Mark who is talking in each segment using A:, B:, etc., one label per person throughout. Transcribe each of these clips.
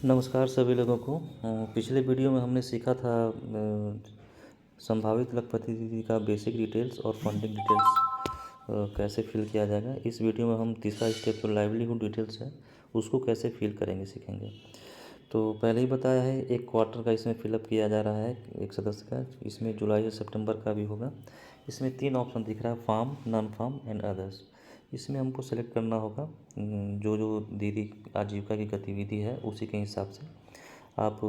A: नमस्कार सभी लोगों को। पिछले वीडियो में हमने सीखा था संभावित लाभप्रति का बेसिक डिटेल्स और फंडिंग डिटेल्स कैसे फिल किया जाएगा। इस वीडियो में हम तीसरा स्टेप जो लाइवलीहुड डिटेल्स है उसको कैसे फिल करेंगे सीखेंगे। तो पहले ही बताया है एक क्वार्टर का इसमें फिलअप किया जा रहा है एक सदस्य का। इसमें जुलाई से सितंबर का भी होगा। इसमें 3 ऑप्शन दिख रहा है, farm, non farm and others. इसमें हमको सेलेक्ट करना होगा जो जो दीदी आजीविका की गतिविधि है उसी के हिसाब से आप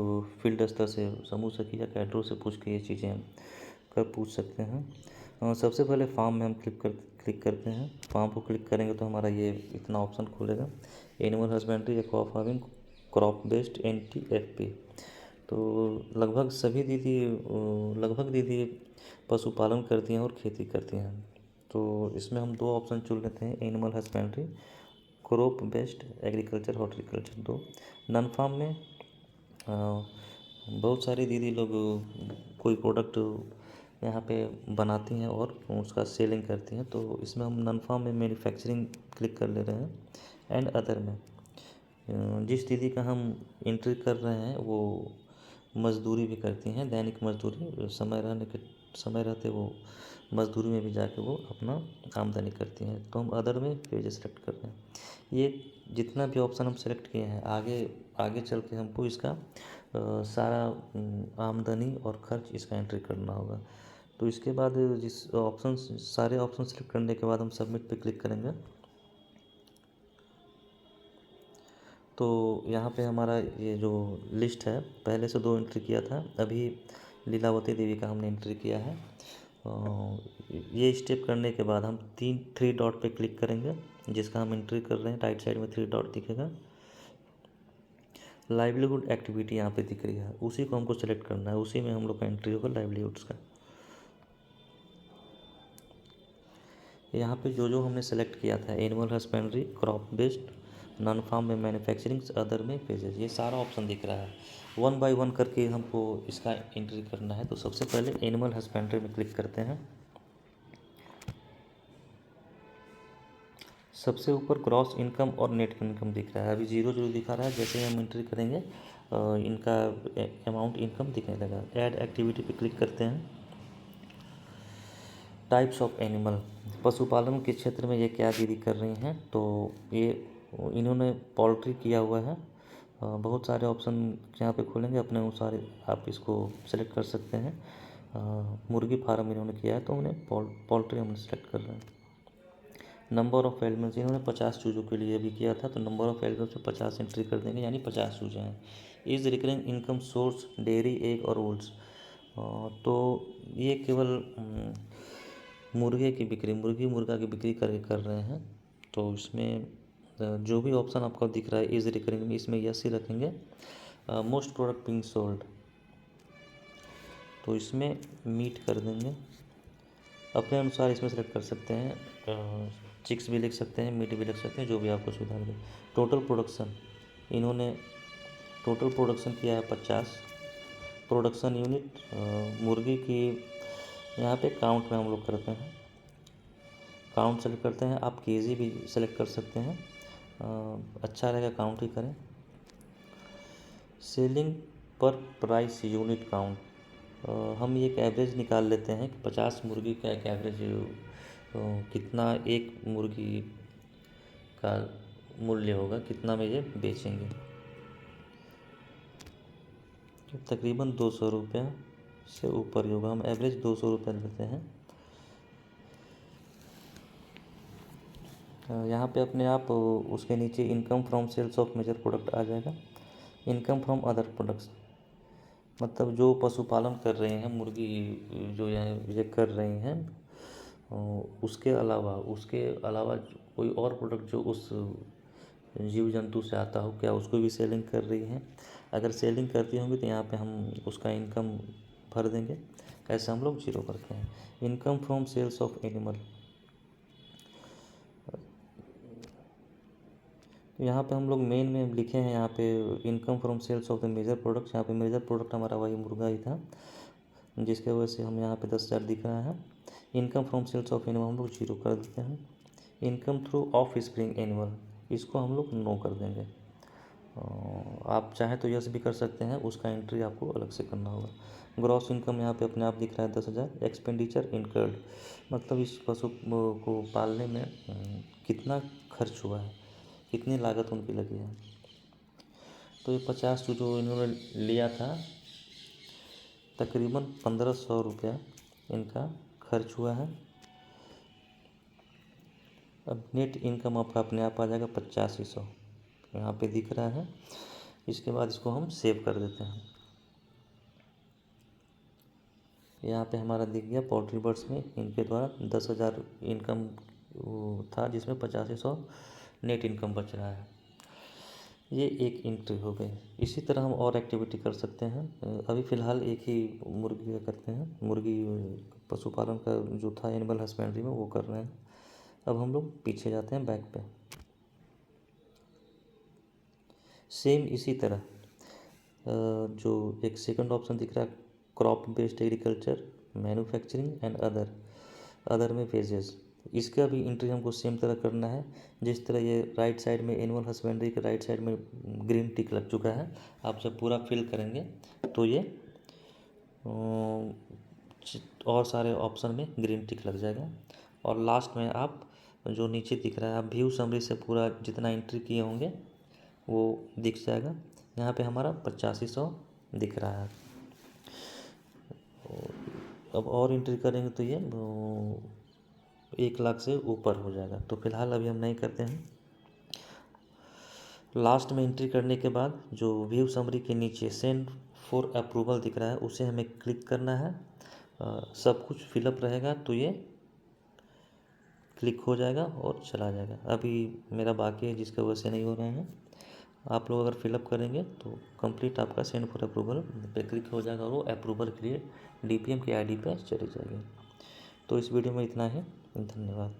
A: फील्ड स्तर से, समूह से या कैडरों से पूछ के ये चीज़ें कर पूछ सकते हैं। सबसे पहले फार्म में हम क्लिक करते हैं। फार्म को क्लिक करेंगे तो हमारा ये इतना ऑप्शन खुलेगा, animal husbandry, aqua farming, crop based, NTFP। तो लगभग दीदी पशुपालन करती हैं और खेती करती हैं। तो इसमें हम 2 ऑप्शन चुन लेते हैं, animal husbandry, crop based agriculture, horticulture 2। Non farm में बहुत सारी दीदी लोग कोई प्रोडक्ट यहाँ पे बनाती हैं और उसका सेलिंग करती हैं। तो इसमें हम नॉन फार्म में मैन्युफैक्चरिंग क्लिक कर ले रहे हैं। एंड अदर में जिस दीदी का हम एंट्री कर रहे हैं वो मज़दूरी भी करती हैं, दैनिक मज़दूरी, समय रहते वो मज़दूरी में भी जाके वो अपना आमदनी करती हैं। तो हम अदर में पेज सेलेक्ट कर रहे हैं। ये जितना भी ऑप्शन हम सेलेक्ट किए हैं आगे आगे चल के हमको इसका सारा आमदनी और खर्च इसका एंट्री करना होगा। तो इसके बाद सारे ऑप्शन सेलेक्ट करने के बाद हम सबमिट पे क्लिक करेंगे। तो यहाँ पे हमारा ये जो लिस्ट है, पहले से 2 एंट्री किया था, अभी लीलावती देवी का हमने एंट्री किया है। ये स्टेप करने के बाद हम 3 डॉट पे क्लिक करेंगे जिसका हम एंट्री कर रहे हैं। राइट साइड में 3 डॉट दिखेगा, लाइवलीहुड एक्टिविटी यहाँ पे दिख रही है, उसी को हमको सेलेक्ट करना है। उसी में हम लोग का एंट्री होगा लाइवलीहुड्स का। यहाँ पे जो जो हमने सेलेक्ट किया था, animal husbandry, crop based, non farm में मैन्युफैक्चरिंग, अदर में पेजेस, ये सारा ऑप्शन दिख रहा है। 1 बाय 1 करके हमको इसका एंट्री करना है। तो सबसे पहले एनिमल हस्बेंड्री में क्लिक करते हैं। सबसे ऊपर ग्रॉस इनकम और नेट इनकम दिख रहा है, अभी 0 दिखा रहा है। जैसे ही हम एंट्री करेंगे इनका अमाउंट इनकम दिखने लगा। ऐड एक्टिविटी पे क्लिक करते हैं। टाइप्स ऑफ एनिमल, पशुपालन के क्षेत्र में ये क्या दीदी कर रही हैं, तो ये इन्होंने पोल्ट्री किया हुआ है। बहुत सारे ऑप्शन यहाँ पे खोलेंगे, अपने अनुसार आप इसको सेलेक्ट कर सकते हैं। मुर्गी फार्म इन्होंने किया है तो उन्हें पोल्ट्री हम सेलेक्ट कर रहे हैं। नंबर ऑफ़ एलिमेंट्स इन्होंने 50 चूज़ों के लिए भी किया था, तो नंबर ऑफ़ एलिमेंट्स में 50 एंट्री कर देंगे, यानी 50 चूज़े हैं। Is recurring income source dairy, egg और वुल्स। तो ये केवल मुर्गा की बिक्री कर रहे हैं। तो इसमें जो भी ऑप्शन आपको दिख रहा है इज़ रिकरिंग में, इसमें यस ही रखेंगे। मोस्ट प्रोडक्ट बीइंग सोल्ड, तो इसमें मीट कर देंगे। अपने अनुसार इसमें सेलेक्ट कर सकते हैं, चिक्स भी लिख सकते हैं, मीट भी लिख सकते हैं, जो भी आपको सुविधा मिले। टोटल प्रोडक्शन, इन्होंने टोटल प्रोडक्शन किया है 50 प्रोडक्शन यूनिट। मुर्गी की यहाँ पे काउंट में हम लोग करते हैं, काउंट सेलेक्ट करते हैं। आप केजी भी सेलेक्ट कर सकते हैं, अच्छा रहेगा काउंट ही करें। सेलिंग पर प्राइस यूनिट काउंट, हम एक एवरेज निकाल लेते हैं कि 50 मुर्गी का एक एवरेज कितना एक मुर्गी का मूल्य होगा, कितना में ये बेचेंगे। तो तकरीबन 200 रुपये से ऊपर ही होगा, हम एवरेज 200 रुपये लेते हैं। यहाँ पे अपने आप उसके नीचे income from sales of major product आ जाएगा। इनकम फ्रॉम अदर प्रोडक्ट्स, मतलब जो पशुपालन कर रहे हैं, मुर्गी जो ये कर रही हैं, उसके अलावा कोई और प्रोडक्ट जो उस जीव जंतु से आता हो, क्या उसको भी सेलिंग कर रही हैं। अगर सेलिंग करती होंगी तो यहाँ पे हम उसका इनकम भर देंगे। ऐसे हम लोग 0 करते हैं। Income from sales of animal, तो यहाँ पे हम लोग मेन में लिखे हैं, यहाँ पे income from sales of the major products. यहाँ पे मेजर प्रोडक्ट हमारा वही मुर्गा ही था, जिसके वजह से हम यहाँ पे 10,000 दिख रहा है। Income from sales of animal हम लोग 0 कर देते हैं। Income through offspring animal, इसको हम लोग नो कर देंगे। आप चाहें तो यस भी कर सकते हैं, उसका एंट्री आपको अलग से करना होगा। ग्रॉस इनकम यहाँ पे अपने आप दिख रहा है 10,000। एक्सपेंडिचर इनकर्ड मतलब इस पशु को पालने में कितना खर्च हुआ है, कितनी लागत उनकी लगी है। तो ये 50 जो इन्होंने लिया था, तकरीबन 1,500 रुपया इनका खर्च हुआ है। अब नेट इनकम आपका अपने आप आ जाएगा 8500, यहाँ पे दिख रहा है। इसके बाद इसको हम सेव कर देते हैं। यहाँ पे हमारा दिख गया पोल्ट्री बर्ड्स में इनके द्वारा 10,000 इनकम था, जिसमें 8500 नेट इनकम बच रहा है। ये एक एंट्री हो गई। इसी तरह हम और एक्टिविटी कर सकते हैं। अभी फ़िलहाल एक ही मुर्गी का करते हैं, मुर्गी पशुपालन का जो था एनिमल हस्बेंड्री में वो कर रहे हैं। अब हम लोग पीछे जाते हैं बैक पे। सेम इसी तरह जो एक सेकंड ऑप्शन दिख रहा है, crop based agriculture, manufacturing and other में वेजेस, इसका भी एंट्री हमको सेम तरह करना है। जिस तरह ये राइट साइड में एनिमल हस्बेंड्री के राइट साइड में ग्रीन टिक लग चुका है, आप जब पूरा फिल करेंगे तो ये और सारे ऑप्शन में ग्रीन टिक लग जाएगा। और लास्ट में आप जो नीचे दिख रहा है, आप व्यू समरी से पूरा जितना एंट्री किए होंगे वो दिख जाएगा। यहाँ पे हमारा 8500 दिख रहा है। अब और एंट्री करेंगे तो ये 1,00,000 से ऊपर हो जाएगा। तो फिलहाल अभी हम नहीं करते हैं। लास्ट में एंट्री करने के बाद जो व्यू समरी के नीचे सेंड फॉर अप्रूवल दिख रहा है, उसे हमें क्लिक करना है। सब कुछ फिलअप रहेगा तो ये क्लिक हो जाएगा और चला जाएगा। अभी मेरा बाकी है जिसके वजह से नहीं हो रहे हैं। आप लोग अगर फिलअप करेंगे तो कंप्लीट आपका सेंड फॉर अप्रूवल पे क्लिक हो जाएगा और वो अप्रूवल के लिए DPM की ID पे चली जाएगी। तो इस वीडियो में इतना ही, धन्यवाद।